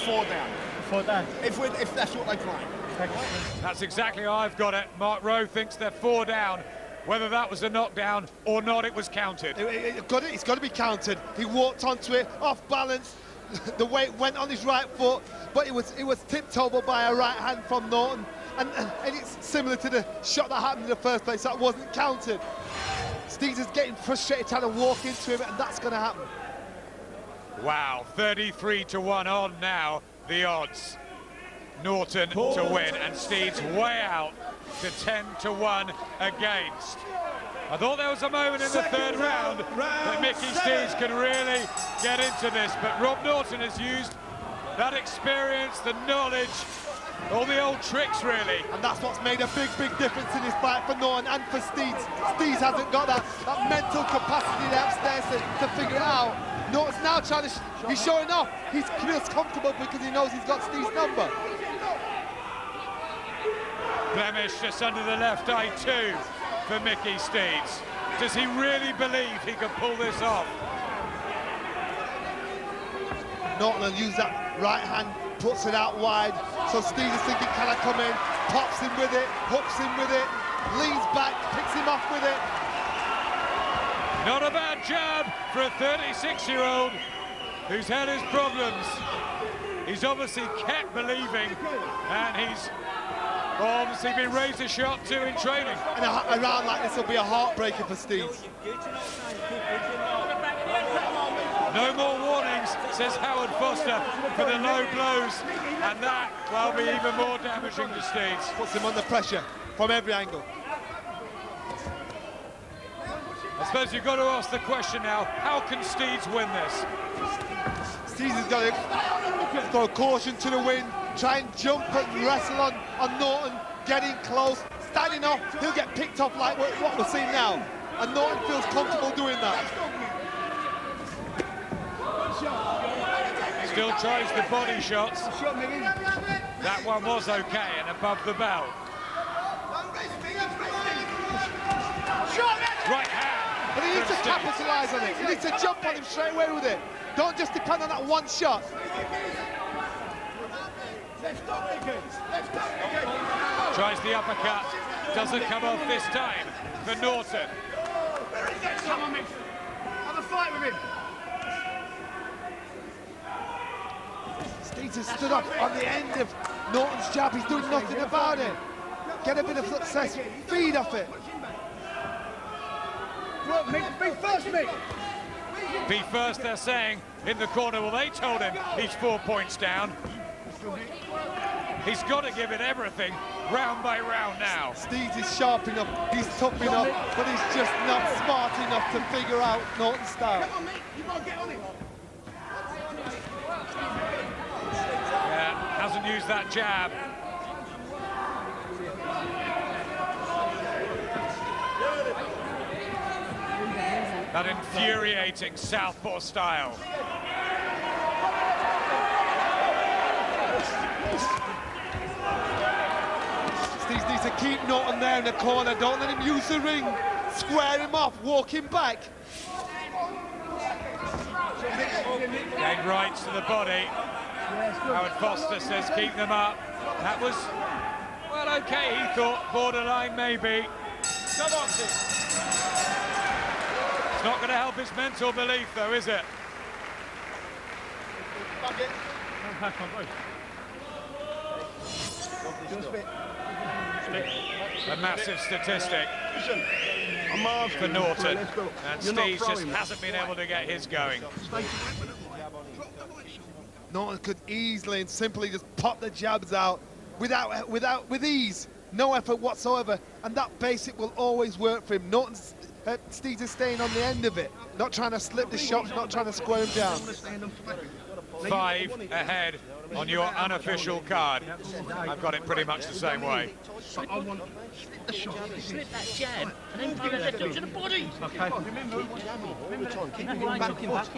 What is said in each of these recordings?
4 down. 4 down. If that's what they claim. That's exactly how I've got it. Mark Rowe thinks they're 4 down. Whether that was a knockdown or not, it was counted. It's got to be counted. He walked onto it, off balance. The weight went on his right foot, but it was tipped over by a right hand from Norton. And it's similar to the shot that happened in the first place. That wasn't counted. Steeds is getting frustrated trying to walk into him, and that's going to happen. Wow, 33-1 on now, the odds. Norton to win, and Steeds way out to 10-1 against. I thought there was a moment in the third round that Micky Steeds can really get into this, but Rob Norton has used that experience, the knowledge, all the old tricks, really. And that's what's made a big difference in this fight for Norton and for Steeds. Steeds hasn't got that mental capacity downstairs to figure it out. Norton's now trying to, he's showing off. He feels comfortable because he knows he's got Steeds' number. Blemish just under the left eye too for Micky Steeds. Does he really believe he can pull this off? Norton will use that right hand, puts it out wide. So Steeds is thinking, can I come in? Pops him with it, hooks him with it, leans back, picks him off with it. Not a bad jab for a 36-year-old who's had his problems. He's obviously kept believing, and he's obviously been razor sharp too in training. And a round like this will be a heartbreaker for Steeds. No more warnings, says Howard Foster, for the low blows, and that will be even more damaging to Steeds. Puts him under pressure from every angle. I suppose you've got to ask the question now, how can Steeds win this? Steeds has got to throw caution to the wind, try and jump and wrestle on Norton, getting close, standing off. He'll get picked off like what we're seeing now, and Norton feels comfortable doing that. Still tries the body shots. That one was okay and above the belt. Right hand. But he needs to capitalise on it. He needs to jump on him straight away with it. Don't just depend on that one shot. Tries the uppercut. Doesn't come off this time for Norton. Come on, Mick. Have a fight with him. Steeds has stood up on the end of Norton's jab. He's doing nothing about it. Get a bit of success. Feed off it. Look, Mick, be first, Mick. Be first, they're saying, in the corner. Well, they told him he's 4 points down. He's got to give it everything, round by round now. Steeds is sharp enough, he's tough enough, but he's just not smart enough to figure out Norton's style. Come on, Mick, you got to get on it. Yeah, hasn't used that jab. That infuriating southpaw style. Steeds needs to keep Norton there in the corner. Don't let him use the ring. Square him off, walk him back. Leg rights to the body. Howard Foster says keep them up. That was, well, okay, he thought, borderline maybe. Come on, Steeds. It's not going to help his mental belief, though, is it? A massive statistic for Norton, and Steeds just hasn't been able to get his going. Norton could easily and simply just pop the jabs out with ease, no effort whatsoever, and that basic will always work for him. Norton's Steeds is staying on the end of it, not trying to slip the shots, not trying to square him down. 5 ahead on your unofficial card. I've got it pretty much the same way. Slip that jab and then throw the left hook to the body. Okay. Keep him on back foot.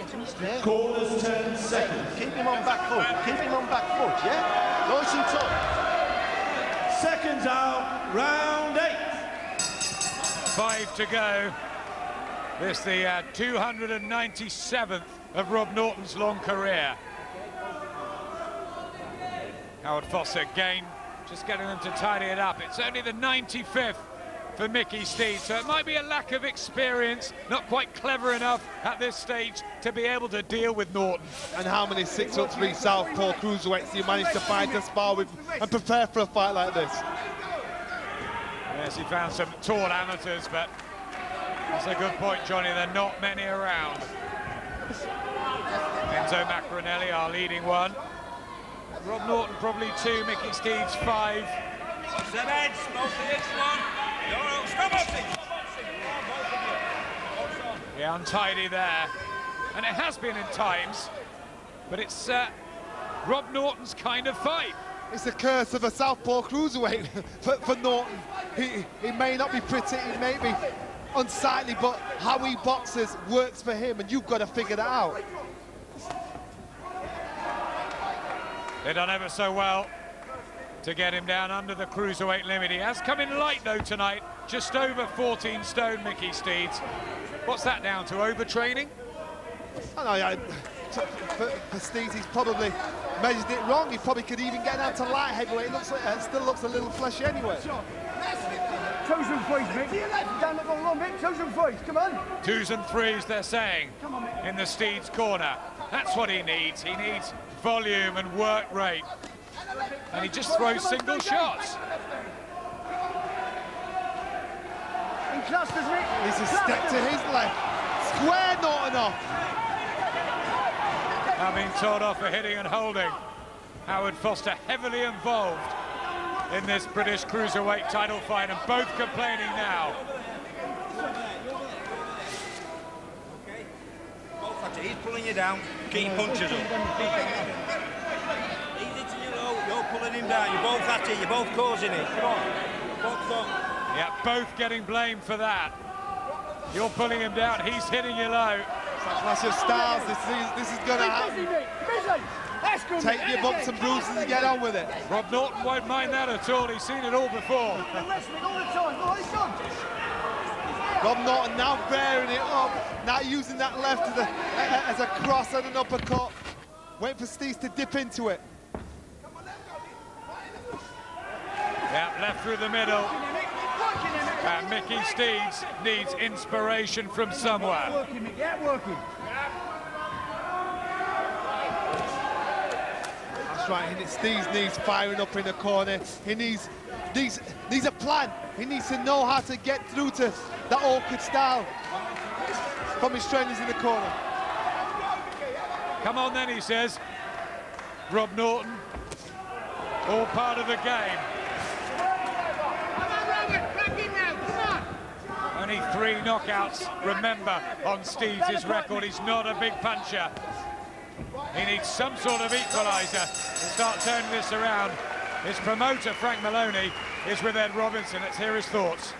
Corners 10 seconds. Keep him on back foot. Keep him on back foot, yeah? Nice and tight. Seconds out, round 8. 5 to go. This the 297th of Rob Norton's long career. Howard Foster again, just getting them to tidy it up. It's only the 95th for Micky Steeds, so it might be a lack of experience, not quite clever enough at this stage to be able to deal with Norton. And how many 6'3" southpaw cruiserweights do you manage to find to spar with and prepare for a fight like this? Yes, he found some tall amateurs, but that's a good point, Johnny. There are not many around. Enzo Macronelli, our leading one. Rob Norton probably 2, Micky Steeds 5. Yeah, untidy there. And it has been in times, but it's Rob Norton's kind of fight. It's the curse of a southpaw cruiserweight for Norton. He may not be pretty, he may be unsightly, but how he boxes works for him, and you've got to figure that out. They've done ever so well to get him down under the cruiserweight limit. He has come in light, though, tonight. Just over 14 stone, Micky Steeds. What's that down to, overtraining? For Steeds, he's probably measured it wrong. He probably could even get down to light heavyweight. It looks like it still looks a little fleshy anyway. 2s and 3s, Mick. Down the long, Mick. 2s and 3s, come on. 2s and 3s, they're saying, in the Steeds corner. That's what he needs. He needs volume and work rate. And he just throws single shots. In clusters, Mick. He's a step to his left. Square Norton off. Now being told off for hitting and holding. Howard Foster heavily involved in this British cruiserweight title fight, and both complaining now. He's pulling you down, keep punches up. Easy to you, you're pulling him down, you're both at it, you're both causing it. Come on, box up. Yeah, both getting blamed for that. You're pulling him down, he's hitting you low. Clash of styles, this is going to happen. Take your bumps and bruises and get on with it. Rob Norton won't mind that at all, he's seen it all before. Rob Norton now bearing it up, now using that left as a cross and an uppercut. Waiting for Steeds to dip into it. Yeah, left through the middle. And Micky Steeds needs inspiration from somewhere. Working, Mick, yeah, working. That's right, Steeds needs firing up in the corner. He needs a plan. He needs to know how to get through to that awkward style from his trainers in the corner. Come on then, he says. Rob Norton, all part of the game. Only 3 knockouts, remember, on Steeds' record. He's not a big puncher. He needs some sort of equaliser to start turning this around. His promoter, Frank Maloney, is with Ed Robinson. Let's hear his thoughts.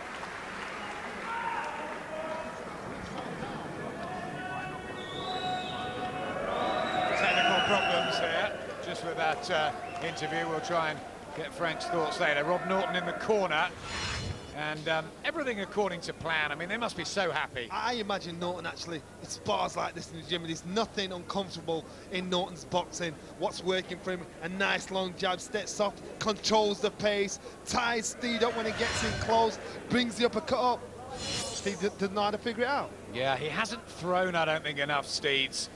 Technical problems here, just with that interview. We'll try and get Frank's thoughts later. Rob Norton in the corner. And everything according to plan. I mean, they must be so happy. I imagine Norton actually spars like this in the gym. There's nothing uncomfortable in Norton's boxing. What's working for him? A nice long jab, steps off, controls the pace, ties Steed up when he gets in close, brings the uppercut up. Steed doesn't know how to figure it out. Yeah, he hasn't thrown, I don't think, enough, Steeds.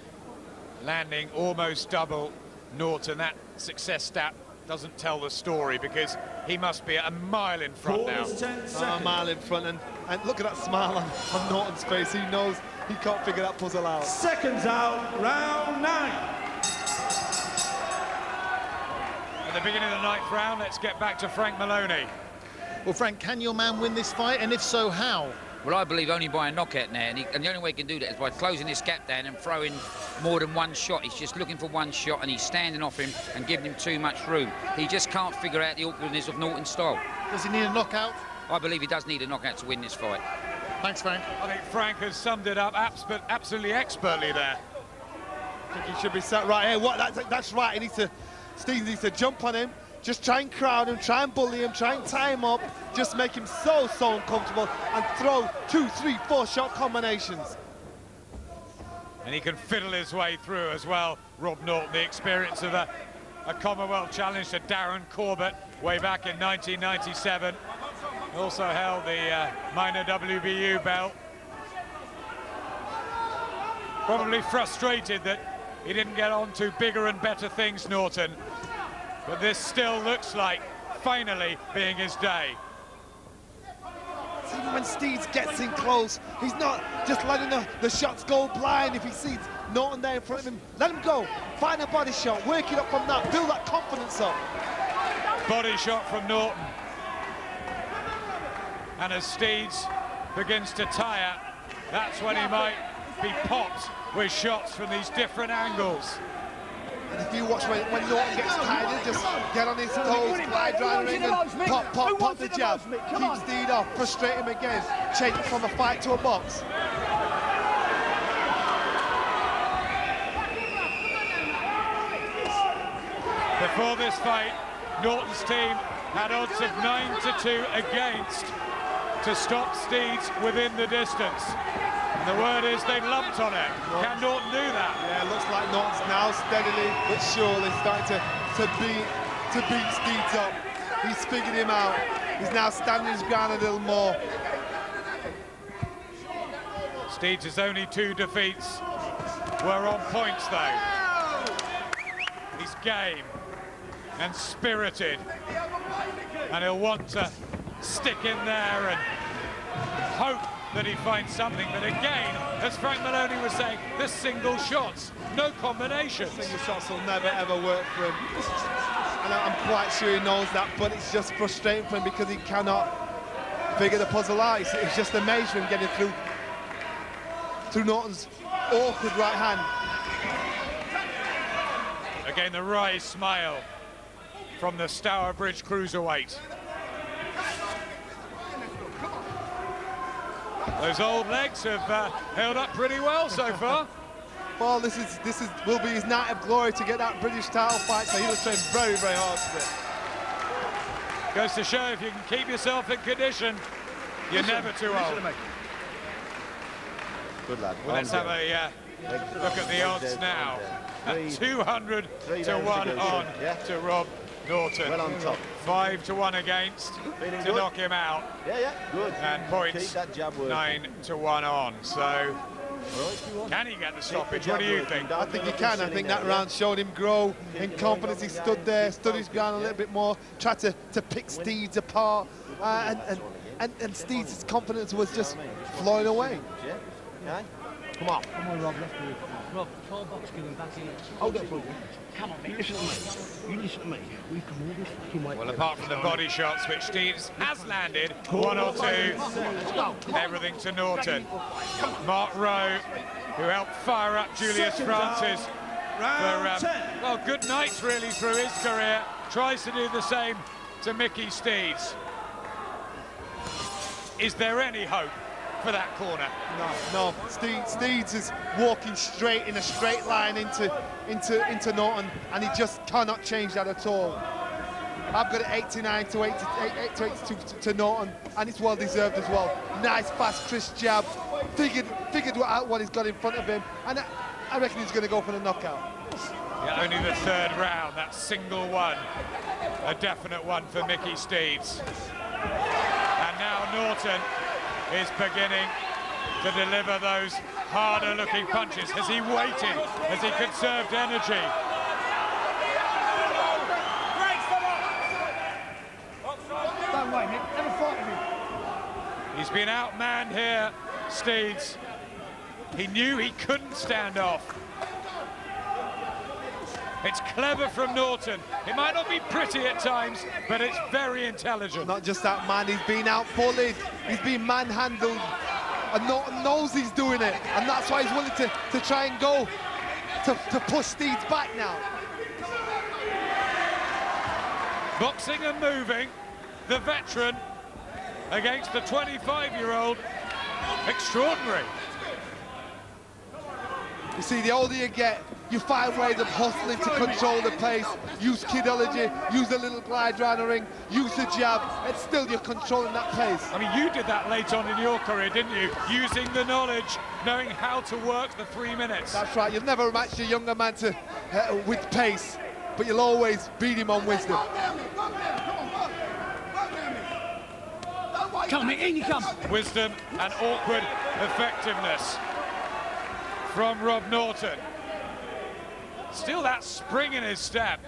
Landing almost double Norton. That success stat doesn't tell the story, because he must be a mile in front now. A mile in front, and look at that smile on Norton's face. He knows he can't figure that puzzle out. Seconds out, round 9. At the beginning of the 9th round, let's get back to Frank Maloney. Well, Frank, can your man win this fight, and if so, how? Well, I believe only by a knockout now, and the only way he can do that is by closing this gap down and throwing more than one shot. He's just looking for one shot, and he's standing off him and giving him too much room. He just can't figure out the awkwardness of Norton's style. Does he need a knockout? I believe he does need a knockout to win this fight. Thanks, Frank. I think Frank has summed it up absolutely expertly there. I think he should be sat right here. That's right. Steeds needs to jump on him. Just try and crowd him, try and bully him, try and tie him up, just make him so uncomfortable, and throw 2, 3, 4 shot combinations. And he can fiddle his way through as well, Rob Norton, the experience of a a Commonwealth challenge to Darren Corbett way back in 1997. Also held the minor WBU belt. Probably frustrated that he didn't get on to bigger and better things, Norton. But this still looks like finally being his day. Even when Steeds gets in close, he's not just letting the shots go blind. If he sees Norton there in front of him, let him go. Find a body shot, work it up from that, build that confidence up. Body shot from Norton. And as Steeds begins to tire, that's when he might be popped with shots from these different angles. And if you watch when Norton gets tired, just get on his toes, glide down the ring and pop the jab. Keep Steed off, frustrate him again, change it from a fight to a box. Before this fight, Norton's team had odds of 9-2 against to stop Steeds within the distance. And the word is they've lumped on it. Can Norton do that? Yeah, it looks like Norton's now steadily but surely starting to beat Steeds up. He's figured him out. He's now standing his ground a little more. Steeds' only 2 defeats were on points, though. He's game and spirited, and he'll want to stick in there and hope that he finds something. But again, as Frank Maloney was saying, the single shots, no combinations. Single shots will never ever work for him, and I'm quite sure he knows that, but it's just frustrating for him because he cannot figure the puzzle out. It's just a maze for him getting through Norton's awkward right hand. Again, the wry smile from the Stourbridge cruiserweight. Those old legs have held up pretty well so far. Well, this will be his night of glory to get that British title fight, so he was trained very, very hard for it. Goes to show if you can keep yourself in condition, you're never too old. Good lad. Well, let's have a look at the odds now. 200 to 1 on to Rob Norton. Well on top. 5 to 1 against to knock him out. Yeah, good. And points 9 to 1 on. So can he get the stoppage? What do you think? I think he can. I think that round showed him grow in confidence. He stood there, stood his ground a little bit more, tried to pick Steeds apart, and Steeds' confidence was just flowing away. Yeah. Come on. Come on, Rob, let's do it. Rob, tall box going back in. Hold it for me. Come on, mate. Listen to me. You listen to me. We can all this fucking way. Well, apart from the body shots, which Steeds has landed, 1 or 2, everything to Norton. Mark Rowe, who helped fire up Julius Francis for, well, good nights really through his career, tries to do the same to Micky Steeds. Is there any hope for that corner? No. Steeds is walking straight in a straight line into Norton, and he just cannot change that at all. I've got it 89 to 82 to Norton, and it's well deserved as well. Nice, fast, crisp jab. Figured out what he's got in front of him, and I reckon he's going to go for the knockout. Yeah, only the 3rd round, that single one, a definite one for Micky Steeds. And now Norton is beginning to deliver those harder-looking punches. Has he waited? Has he conserved energy? Don't wait, Nick. Never fight with him. He's been outmanned here, Steeds. He knew he couldn't stand off. It's clever from Norton. It might not be pretty at times, but it's very intelligent. Not just that, man, he's been out-bullied, he's been manhandled, and Norton knows he's doing it, and that's why he's willing to try and go to push Steeds back now. Boxing and moving, the veteran against the 25-year-old. Extraordinary. You see, the older you get, you find ways of hustling to control the pace, use kidology, use a little glide round the ring, use the jab, and still you're controlling that pace. I mean, you did that late on in your career, didn't you? Using the knowledge, knowing how to work the 3 minutes. That's right, you'll never match a younger man with pace. but you'll always beat him on wisdom. Come, Mick, in you come. Wisdom and awkward effectiveness from Rob Norton. Still that spring in his step.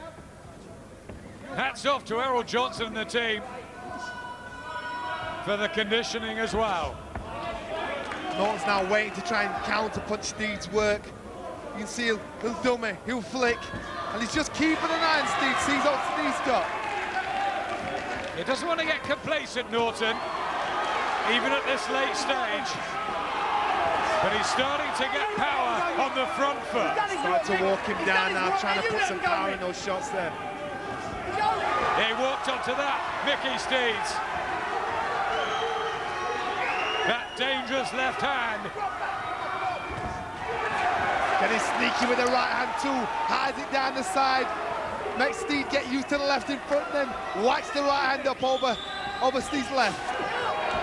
Hats off to Errol Johnson and the team for the conditioning as well. Norton's now waiting to try and counter-punch Steeds' work. You can see he'll dummy, he'll flick, and he's just keeping an eye on Steeds, sees what Steeds got. He doesn't want to get complacent, Norton, even at this late stage. But he's starting to get power on the front foot. Start to walk him down now, trying to put some power in those shots there. He walked onto that, Micky Steeds. That dangerous left hand. Getting sneaky with the right hand too, hides it down the side. Makes Steed get used to the left in front, then whacks the right hand up over Steed's left.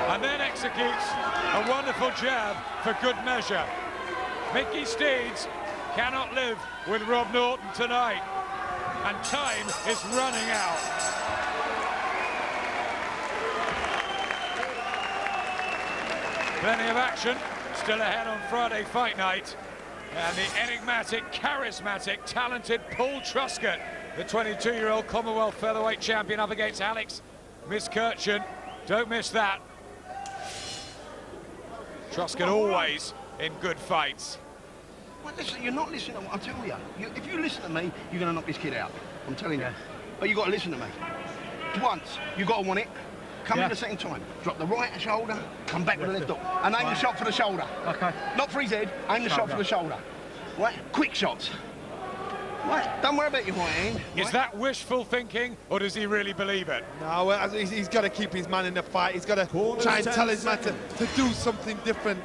And then executes a wonderful jab for good measure. Micky Steeds cannot live with Rob Norton tonight. And time is running out. Plenty of action still ahead on Friday fight night. And the enigmatic, charismatic, talented Paul Truscott, the 22-year-old Commonwealth featherweight champion, up against Alex Miskirchen. Don't miss that. Truscott always in good fights. Well, listen, you're not listening to what I tell you. If you listen to me, you're going to knock this kid out. I'm telling you. But you've got to listen to me. Once, you've got to want it. Come in the second time. Drop the right shoulder, come back with the left hook. And aim the shot for the shoulder. Okay. Not for his head, aim the shot for the shoulder. Right? Quick shots. Right? Don't worry about your right hand. Right? Is that wishful thinking, or does he really believe it? No, well, he's got to keep his man in the fight. He's got to try and tell his man to do something different.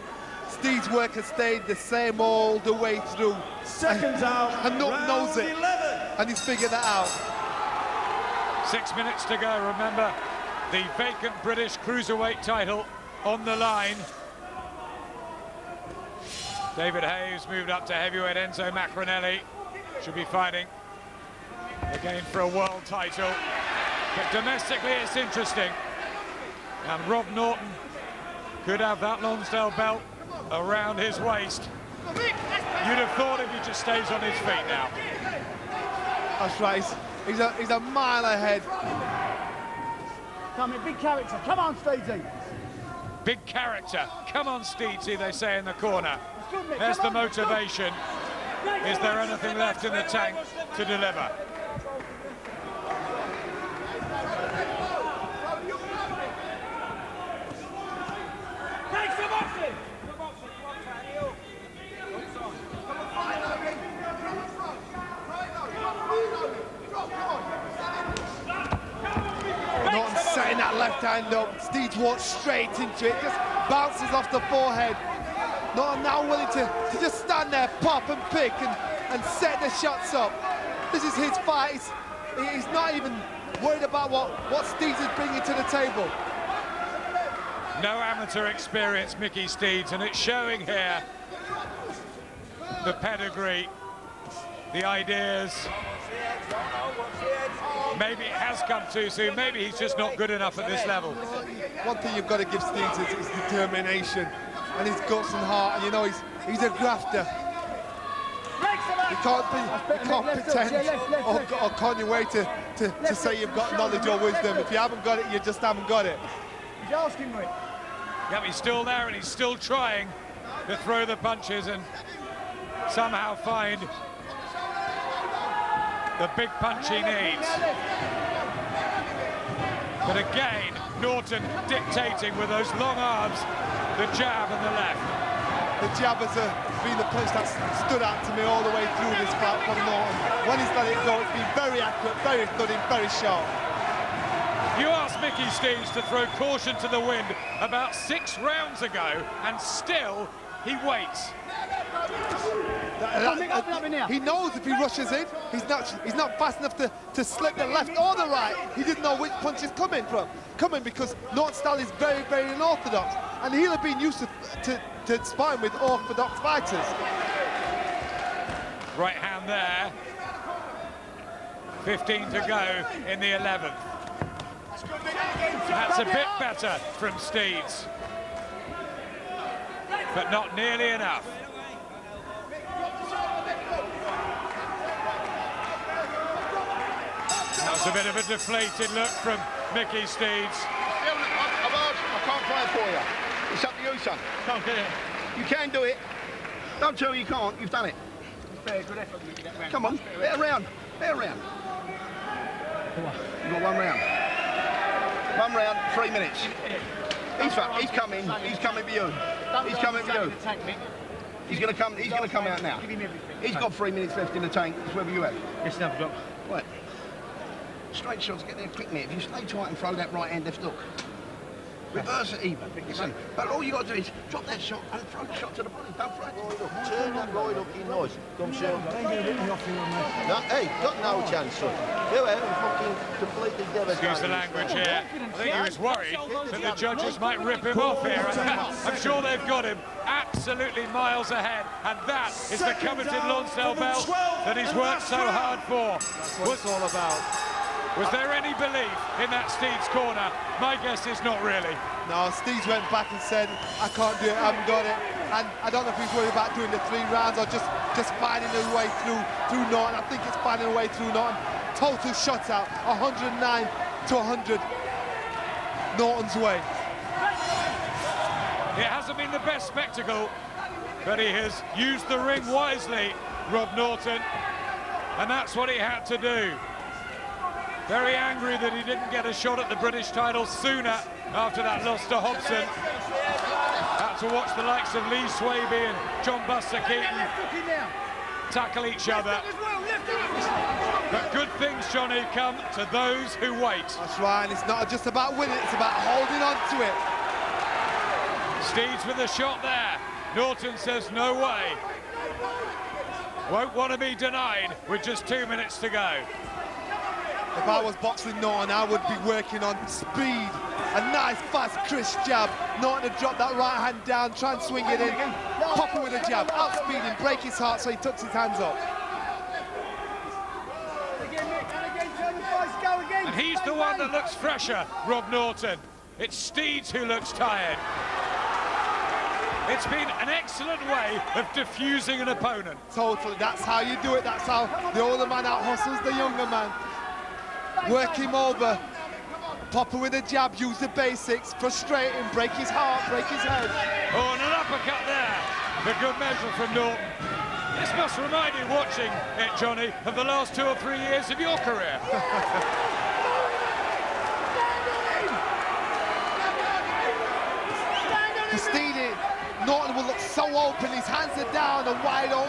Steed's work has stayed the same all the way through. Seconds out. And Norton knows it. 11. And he's figured that out. 6 minutes to go. Remember, the vacant British cruiserweight title on the line. David Hayes moved up to heavyweight. Enzo Macronelli should be fighting again for a world title. But domestically, it's interesting. And Rob Norton could have that Lonsdale belt around his waist. You'd have thought if he just stays on his feet now. That's right. He's a mile ahead. Come in, big character. Come on, Steedsy. Big character. Come on, Steedsy, they say in the corner. There's the motivation. Is there anything left in the tank to deliver? Norton setting that left hand up. Steeds walks straight into it, just bounces off the forehead. Norton now willing to just stand there, pop and pick and set the shots up. This is his fight. He's not even worried about what Steeds is bringing to the table. No amateur experience, Micky Steeds, and it's showing here. The pedigree, the ideas. Maybe it has come too soon. Maybe he's just not good enough at this level. One thing you've got to give Steeds is determination and his guts and heart. And you know, he's a grafter. You can't pretend or con your way to say you've got knowledge or wisdom. If you haven't got it, you just haven't got it. He's asking for it. Yeah, he's still there and he's still trying to throw the punches and somehow find the big punch he needs. But again, Norton dictating with those long arms, the jab and the left. The jab has been the punch that's stood out to me all the way through this fight from Norton. When he's let it go, it's been very accurate, very thudding, very sharp. You asked Micky Steeds to throw caution to the wind about 6 rounds ago, and still he waits. He knows if he rushes in, he's not fast enough to slip the left or the right. He didn't know which punch is coming because Norton's style is very, very unorthodox, and he'll have been used to sparring with orthodox fighters. Right hand there 15 to go in the 11th. That's a bit better from Steeds, but not nearly enough. That was a bit of a deflated look from Micky Steeds. I can't play it for you. It's up to you, son. Can't get it. You can do it. Don't tell me you can't. You've done it. Good effort. Come on, better round. Better round. You've got 1 round. 1 round, 3 minutes. He's coming. He's coming for you. He's coming for you. He's going to come. He's going to come out now. He's got 3 minutes left in the tank. It's whether you have. Yes, I've got. Right. Straight shots, get there quick, mate. If you stay tight and throw that right hand left hook, reverse it even. Listen, but all you got to do is drop that shot and throw the shot to the body. Don't throw it. Turn that right up in noise. Come show. No, hey, got no chance, son. You have fucking completely devastated. Excuse the language here. I think he was worried that the judges might rip him off here. I'm sure they've got him absolutely miles ahead, and that is the coveted Lonsdale belt that he's worked so hard for. That's what it's all about. Was there any belief in that Steeds corner? My guess is not really. No, Steeds went back and said, I can't do it, I haven't got it. And I don't know if he's worried about doing the 3 rounds or just finding his way through Norton. I think it's finding a way through Norton. Total shots out, 109 to 100 Norton's way. It hasn't been the best spectacle, but he has used the ring wisely, Rob Norton, and that's what he had to do. Very angry that he didn't get a shot at the British title sooner after that loss to Hobson. Had to watch the likes of Lee Swaby and John Buster Keaton tackle each other. But good things, Johnny, come to those who wait. That's right, and it's not just about winning, it's about holding on to it. Steeds with a shot there. Norton says no way. Won't want to be denied with just 2 minutes to go. If I was boxing Norton, I would be working on speed. A nice, fast, crisp jab. Norton to drop that right hand down, try and swing it in. Pop it with a jab, outspeed him, break his heart so he tucks his hands up. And he's the one that looks fresher, Rob Norton. It's Steeds who looks tired. It's been an excellent way of diffusing an opponent. Totally, that's how you do it. That's how the older man out hustles the younger man. Work him over, pop him with a jab, use the basics, frustrate him, break his heart, break his head. Oh, and an uppercut there, for good measure from Norton. This must remind you, watching it, Johnny, of the last 2 or 3 years of your career. For Steedy, Norton will look so open, his hands are down and wide open,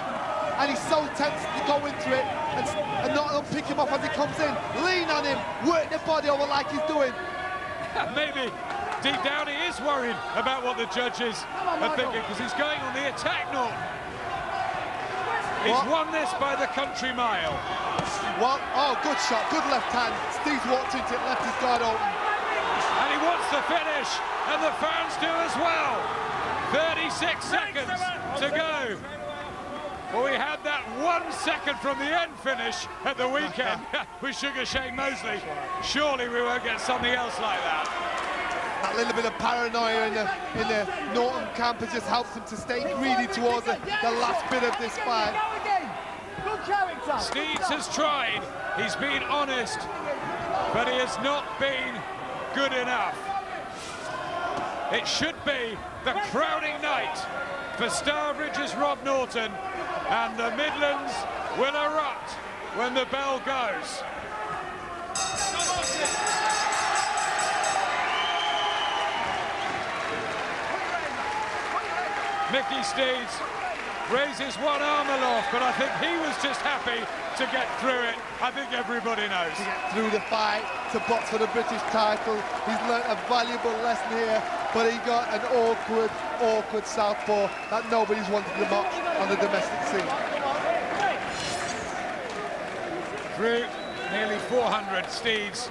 and he's so tense to go into it, and Norton will pick him up as he comes in, lean on him, work the body over like he's doing. Maybe deep down he is worried about what the judges are thinking, because he's going on the attack, Norton. He's won this by the country mile. Well, oh, good shot, good left hand. Steve's walked into it, left his guard open. And he wants the finish, and the fans do as well. 36 seconds to go. Well, we had that 1 second from the end finish at the weekend with Sugar Shane Mosley. Surely we won't get something else like that. That little bit of paranoia in the Norton camp has just helped him to stay greedy towards the last bit of this fight. Steeds has tried, he's been honest, but he has not been good enough. It should be the crowning night for Starbridge's Rob Norton, and the Midlands will erupt when the bell goes. Micky Steeds raises one arm aloft, but I think he was just happy to get through it. I think everybody knows. To get through the fight, to box for the British title. He's learnt a valuable lesson here, but he got an awkward southpaw that nobody's wanted to box on the domestic scene. Through nearly 400, Steeds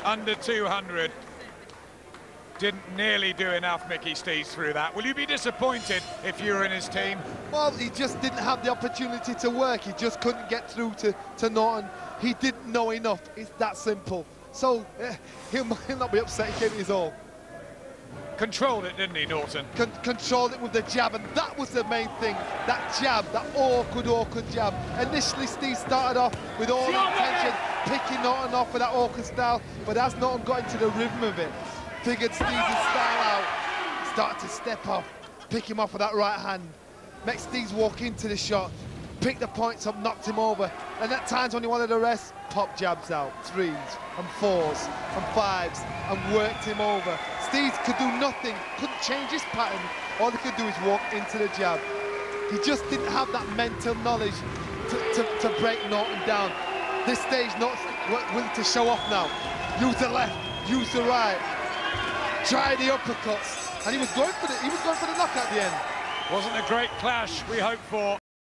under 200. didn't nearly do enough, Micky Steeds, through that. Will you be disappointed if you were in his team? Well, he just didn't have the opportunity to work. He just couldn't get through to Norton. He didn't know enough. It's that simple. So he'll not be upset. He gave it his all. Controlled it, didn't he, Norton? Controlled it with the jab, and that was the main thing. That jab, that awkward jab. Initially, Steve started off with all intention, picking Norton off with that awkward style, but as Norton got into the rhythm of it, figured Steeds' style out, started to step off, pick him off with that right hand, make Steeds walk into the shot, pick the points up, knocked him over, and at times when he wanted to rest, pop jabs out, 3s and 4s and 5s, and worked him over. Steeds could do nothing, couldn't change his pattern. All he could do is walk into the jab. He just didn't have that mental knowledge to break Norton down. This stage, Norton's willing to show off now. Use the left, use the right, try the uppercuts, and he was going for the knock at the end. Wasn't a great clash we hoped for.